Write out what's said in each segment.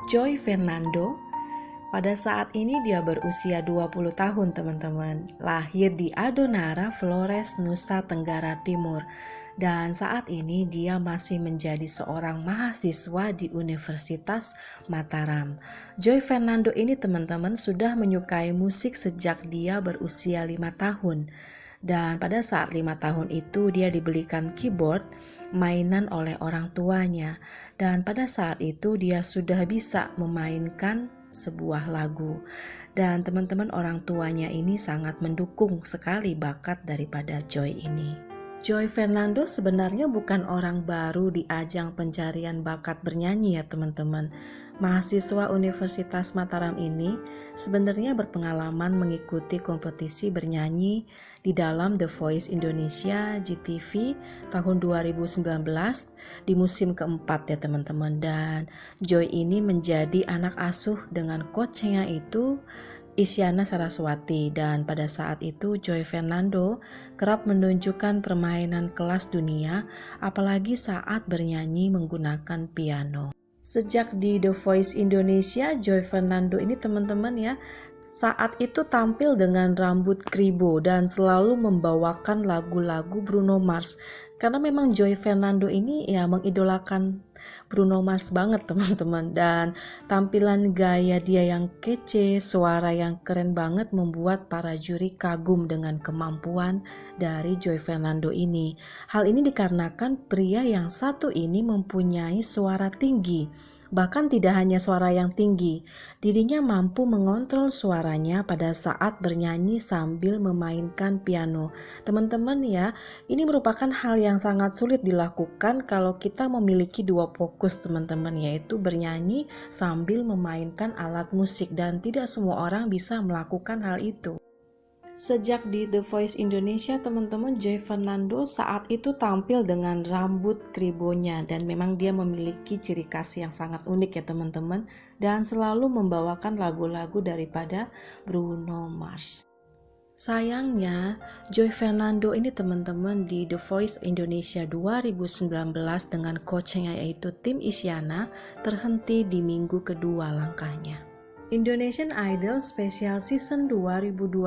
Joy Fernando. Pada saat ini dia berusia 20 tahun teman-teman. Lahir di Adonara, Flores, Nusa Tenggara Timur. Dan saat ini dia masih menjadi seorang mahasiswa di Universitas Mataram. Joy Fernando ini teman-teman sudah menyukai musik sejak dia berusia 5 tahun. Dan pada saat 5 tahun itu dia dibelikan keyboard mainan oleh orang tuanya. Dan pada saat itu dia sudah bisa memainkan sebuah lagu. Dan teman-teman, orang tuanya ini sangat mendukung sekali bakat daripada Joy ini. Joy Fernando sebenarnya bukan orang baru di ajang pencarian bakat bernyanyi ya teman-teman. Mahasiswa Universitas Mataram ini sebenarnya berpengalaman mengikuti kompetisi bernyanyi di dalam The Voice Indonesia GTV tahun 2019 di musim keempat ya teman-teman. Dan Joy ini menjadi anak asuh dengan coachnya itu Isyana Saraswati, dan pada saat itu Joy Fernando kerap menunjukkan permainan kelas dunia apalagi saat bernyanyi menggunakan piano. Sejak di The Voice Indonesia, Joy Fernando ini teman-teman ya, saat itu tampil dengan rambut kribo dan selalu membawakan lagu-lagu Bruno Mars. Karena memang Joy Fernando ini ya mengidolakan Bruno Mars banget teman-teman. Dan tampilan gaya dia yang kece, suara yang keren banget membuat para juri kagum dengan kemampuan dari Joy Fernando ini. Hal ini dikarenakan pria yang satu ini mempunyai suara tinggi. Bahkan tidak hanya suara yang tinggi, dirinya mampu mengontrol suaranya pada saat bernyanyi sambil memainkan piano. Teman-teman ya, ini merupakan hal yang sangat sulit dilakukan kalau kita memiliki dua fokus teman-teman, yaitu bernyanyi sambil memainkan alat musik, dan tidak semua orang bisa melakukan hal itu. Sejak di The Voice Indonesia teman-teman, Joy Fernando saat itu tampil dengan rambut kribonya dan memang dia memiliki ciri khas yang sangat unik ya teman-teman, dan selalu membawakan lagu-lagu daripada Bruno Mars. Sayangnya Joy Fernando ini teman-teman di The Voice Indonesia 2019 dengan coachnya yaitu Tim Isyana terhenti di minggu kedua langkahnya. Indonesian Idol Special Season 2021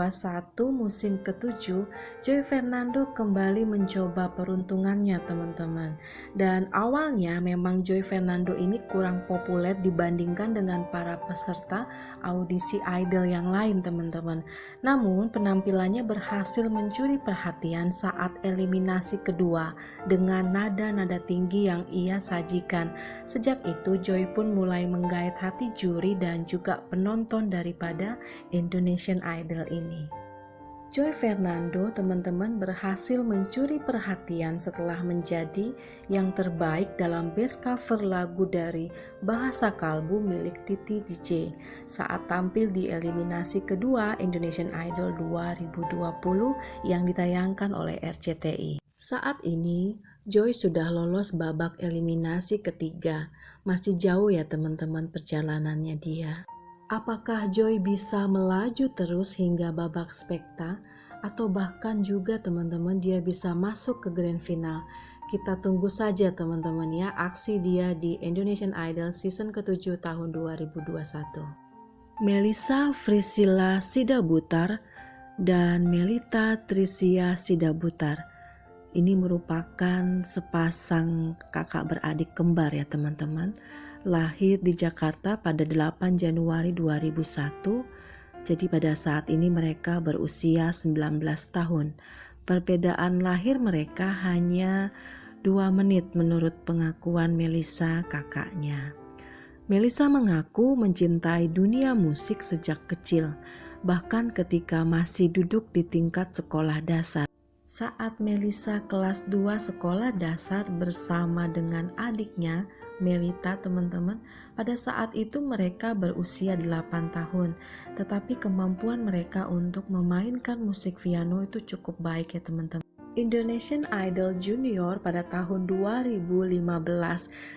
musim ke-7, Joy Fernando kembali mencoba peruntungannya teman-teman. Dan awalnya memang Joy Fernando ini kurang populer dibandingkan dengan para peserta audisi idol yang lain teman-teman. Namun penampilannya berhasil mencuri perhatian saat eliminasi kedua dengan nada-nada tinggi yang ia sajikan. Sejak itu Joy pun mulai menggait hati juri dan juga penonton daripada Indonesian Idol ini. Joy Fernando teman-teman berhasil mencuri perhatian setelah menjadi yang terbaik dalam best cover lagu dari Bahasa Kalbu milik Titi DJ saat tampil di eliminasi kedua Indonesian Idol 2020 yang ditayangkan oleh RCTI. Saat ini Joy sudah lolos babak eliminasi ketiga. Masih jauh ya teman-teman perjalanannya dia. Apakah Joy bisa melaju terus hingga babak spekta atau bahkan juga teman-teman dia bisa masuk ke grand final? Kita tunggu saja teman-teman ya aksi dia di Indonesian Idol season ke-7 tahun 2021. Melissa Frisila Sidabutar dan Melita Trisia Sidabutar. Ini merupakan sepasang kakak beradik kembar ya teman-teman. Lahir di Jakarta pada 8 Januari 2001. Jadi pada saat ini mereka berusia 19 tahun. Perbedaan lahir mereka hanya 2 menit menurut pengakuan Melissa kakaknya. Melissa mengaku mencintai dunia musik sejak kecil, bahkan ketika masih duduk di tingkat sekolah dasar. Saat Melissa kelas 2 sekolah dasar bersama dengan adiknya Melita teman-teman, pada saat itu mereka berusia 8 tahun, tetapi kemampuan mereka untuk memainkan musik piano itu cukup baik ya teman-teman. Indonesian Idol Junior pada tahun 2015.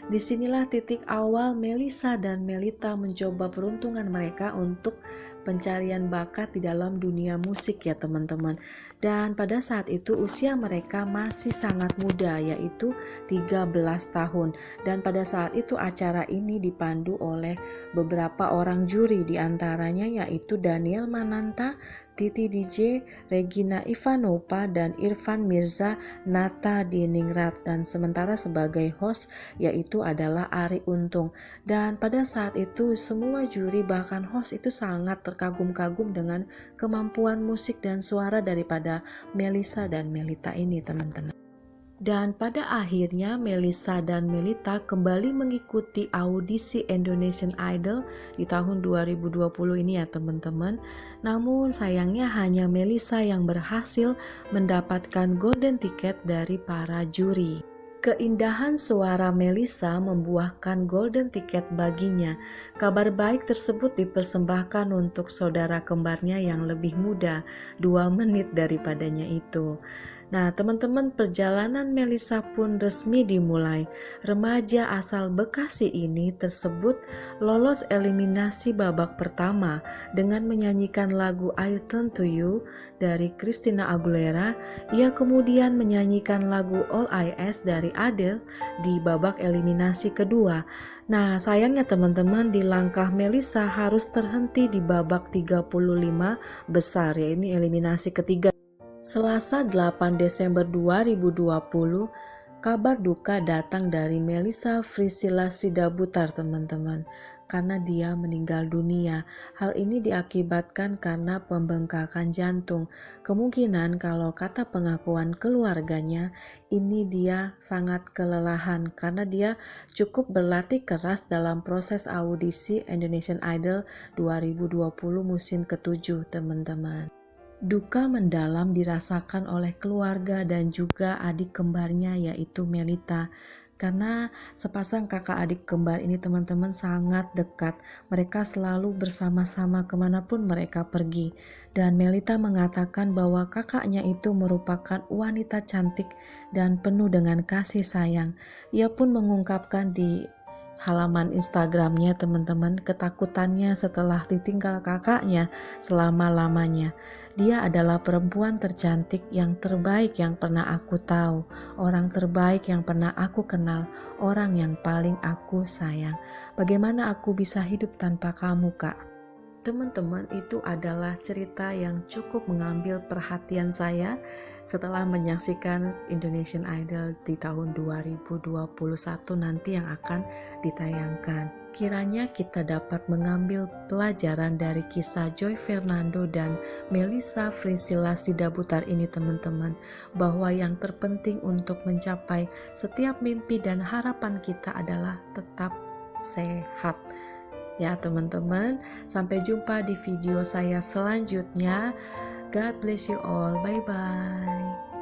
Disinilah titik awal Melissa dan Melita mencoba peruntungan mereka untuk pencarian bakat di dalam dunia musik ya teman-teman. Dan pada saat itu usia mereka masih sangat muda, yaitu 13 tahun. Dan pada saat itu acara ini dipandu oleh beberapa orang juri, diantaranya yaitu Daniel Mananta, Titi DJ, Regina Ivanova, dan Irfan Mirza Natadiningrat. Dan sementara sebagai host yaitu adalah Arie Untung. Dan pada saat itu semua juri bahkan host itu sangat terkagum-kagum dengan kemampuan musik dan suara daripada Melissa dan Melita ini teman-teman. Dan pada akhirnya Melissa dan Melita kembali mengikuti audisi Indonesian Idol di tahun 2020 ini ya teman-teman. Namun sayangnya hanya Melissa yang berhasil mendapatkan golden ticket dari para juri. Keindahan suara Melissa membuahkan golden ticket baginya. Kabar baik tersebut dipersembahkan untuk saudara kembarnya yang lebih muda, 2 menit daripadanya itu. Nah teman-teman, perjalanan Melissa pun resmi dimulai. Remaja asal Bekasi ini tersebut lolos eliminasi babak pertama dengan menyanyikan lagu I Turn to You dari Christina Aguilera. Ia kemudian menyanyikan lagu All I Ask dari Adele di babak eliminasi kedua. Nah sayangnya teman-teman, di langkah Melissa harus terhenti di babak 35 besar, yaitu eliminasi ketiga. Selasa 8 Desember 2020, kabar duka datang dari Melissa Frisila Sidabutar teman-teman, karena dia meninggal dunia. Hal ini diakibatkan karena pembengkakan jantung. Kemungkinan kalau kata pengakuan keluarganya, ini dia sangat kelelahan karena dia cukup berlatih keras dalam proses audisi Indonesian Idol 2020 musim ke-7 teman-teman. Duka mendalam dirasakan oleh keluarga dan juga adik kembarnya yaitu Melita. Karena sepasang kakak adik kembar ini teman-teman sangat dekat. Mereka selalu bersama-sama kemanapun mereka pergi. Dan Melita mengatakan bahwa kakaknya itu merupakan wanita cantik dan penuh dengan kasih sayang. Ia pun mengungkapkan di halaman Instagramnya teman-teman ketakutannya setelah ditinggal kakaknya selama-lamanya. Dia adalah perempuan tercantik yang terbaik yang pernah aku tahu, orang terbaik yang pernah aku kenal, orang yang paling aku sayang. Bagaimana aku bisa hidup tanpa kamu, Kak? Teman-teman, itu adalah cerita yang cukup mengambil perhatian saya setelah menyaksikan Indonesian Idol di tahun 2021 nanti yang akan ditayangkan. Kiranya kita dapat mengambil pelajaran dari kisah Joy Fernando dan Melissa Frisila Sidabutar ini teman-teman, bahwa yang terpenting untuk mencapai setiap mimpi dan harapan kita adalah tetap sehat. Ya teman-teman, sampai jumpa di video saya selanjutnya. God bless you all. Bye-bye.